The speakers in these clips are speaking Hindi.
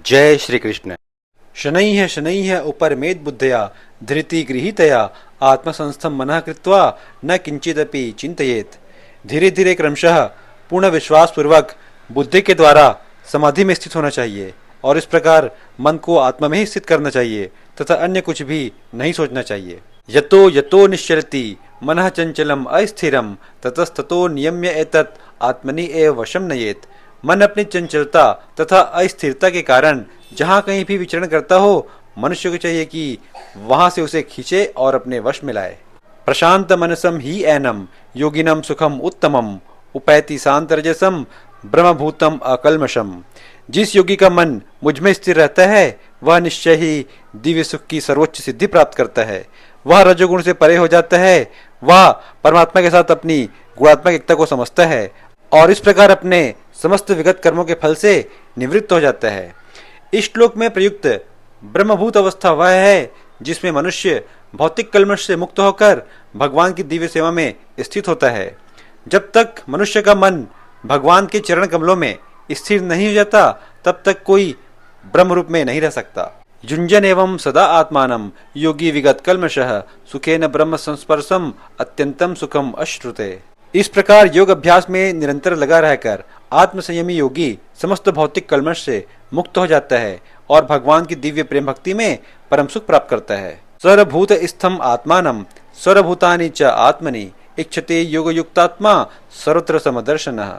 जय श्री कृष्ण। शनैः उपरमेद बुद्धया धृति गृहीतया आत्मसंस्थम मनः कृत्वा न किंचिदपि चिंतयेत। धीरे धीरे क्रमशः पूर्ण विश्वास पूर्वक बुद्धि के द्वारा समाधि में स्थित होना चाहिए और इस प्रकार मन को आत्मा में ही स्थित करना चाहिए तथा अन्य कुछ भी नहीं सोचना चाहिए। यतो यतो निश्चरति मनः चंचलम अस्थिरम ततस्ततो नियम्य एतत् आत्मनि एव वशम नयेत। मन अपनी चंचलता तथा अस्थिरता के कारण जहाँ कहीं भी विचरण करता हो, मनुष्य को चाहिए कि वहां से उसे खींचे और अपने वश में लाए। प्रशांत मनसम ही एनम योगिनम सुखम उत्तमम उपैति शांतरजसम ब्रह्मभूतम अकल्मषम। जिस योगी का मन मुझ में स्थिर रहता है वह निश्चय ही दिव्य सुख की सर्वोच्च सिद्धि प्राप्त करता है। वह रजोगुण से परे हो जाता है। वह परमात्मा के साथ अपनी गुणात्मक एकता को समझता है और इस प्रकार अपने समस्त विगत कर्मों के फल से निवृत्त हो जाता है। इस श्लोक में प्रयुक्त ब्रह्मभूत अवस्था वह है जिसमें मनुष्य भौतिक कल्मश से मुक्त होकर भगवान की दिव्य सेवा में स्थित होता है। जब तक मनुष्य का मन भगवान के चरण कमलों में स्थिर नहीं हो जाता तब तक कोई ब्रह्म रूप में नहीं रह सकता। युञ्जन एवं सदा आत्मानं योगी विगत कल्मषः सुखेन ब्रह्म संस्पर्शम अत्यंतम सुखम अश्नुते। इस प्रकार योग अभ्यास में निरंतर लगा रहकर आत्मसंयमी योगी समस्त भौतिक कल्मश से मुक्त हो जाता है और भगवान की दिव्य प्रेम भक्ति में परम सुख प्राप्त करता है। सर्वभूत स्थम आत्मानं सर्वभूतानि च आत्मनि इच्छते योग युक्तात्मा सर्वत्र समदर्शनः।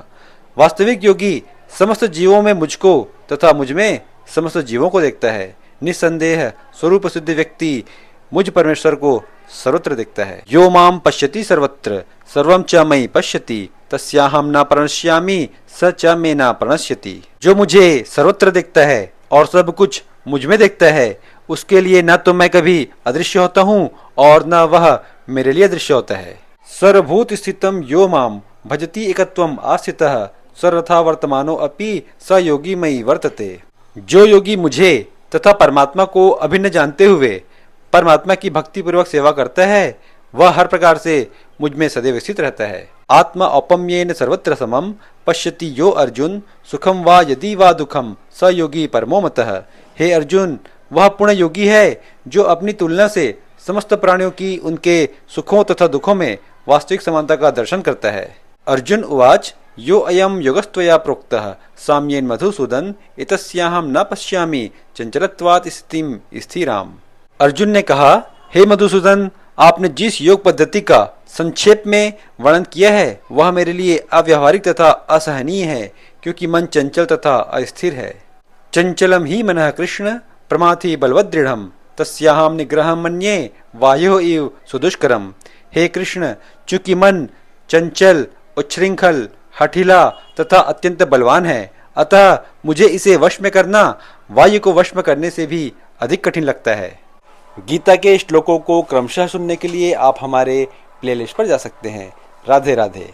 वास्तविक योगी समस्त जीवों में मुझको तथा मुझ में समस्त जीवों को देखता है। निस्संदेह स्वरूप सिद्ध व्यक्ति मुझ परमेश्वर को सर्वत्र देखता है। यो माम पश्यति सर्वत्र सर्वं च मयि पश्यति तस्याहं न प्रणश्यामि स च मे न प्रणश्यति। जो मुझे सर्वत्र देखता है और सब कुछ मुझ में देखता है उसके लिए न तो मैं कभी अदृश्य होता हूँ और न वह मेरे लिए दृश्य होता है। सर्वभूत स्थितम यो माम भजति एकत्वम आस्थितः सर्वथा वर्तमानो अपि स योगी मयि वर्तते। जो योगी मुझे तथा परमात्मा को अभिन्न जानते हुए परमात्मा की भक्ति पूर्वक सेवा करता है वह हर प्रकार से मुझ में सदैव स्थित रहता है। आत्मा औपम्येन सर्वत्र समम पश्यति यो अर्जुन सुखम वा यदि वा दुखम स योगी परमो मतः। हे अर्जुन, वह पूर्ण योगी है जो अपनी तुलना से समस्त प्राणियों की उनके सुखों तथा दुखों में वास्तविक समानता का दर्शन करता है। अर्जुन उवाच यो अयम योगस्त्वया प्रोक्तः साम्येन मधुसूदन एतस्याहं न पश्यामि चंचलत्वात् स्थितिम स्थिराम। अर्जुन ने कहा, हे मधुसूदन, आपने जिस योग पद्धति का संक्षेप में वर्णन किया है वह मेरे लिए अव्यावहारिक तथा असहनीय है क्योंकि मन चंचल तथा अस्थिर है। चंचलम ही मनः कृष्ण प्रमाथि बलवदृढ़ तस्याहं निग्रहं मन्ये वायो इव सुदुष्करम। हे कृष्ण, चूंकि मन चंचल उच्छृंखल हठीला तथा अत्यंत बलवान है अतः मुझे इसे वश में करना वायु को वश में करने से भी अधिक कठिन लगता है। गीता के श्लोकों को क्रमशः सुनने के लिए आप हमारे प्लेलिस्ट पर जा सकते हैं। राधे राधे।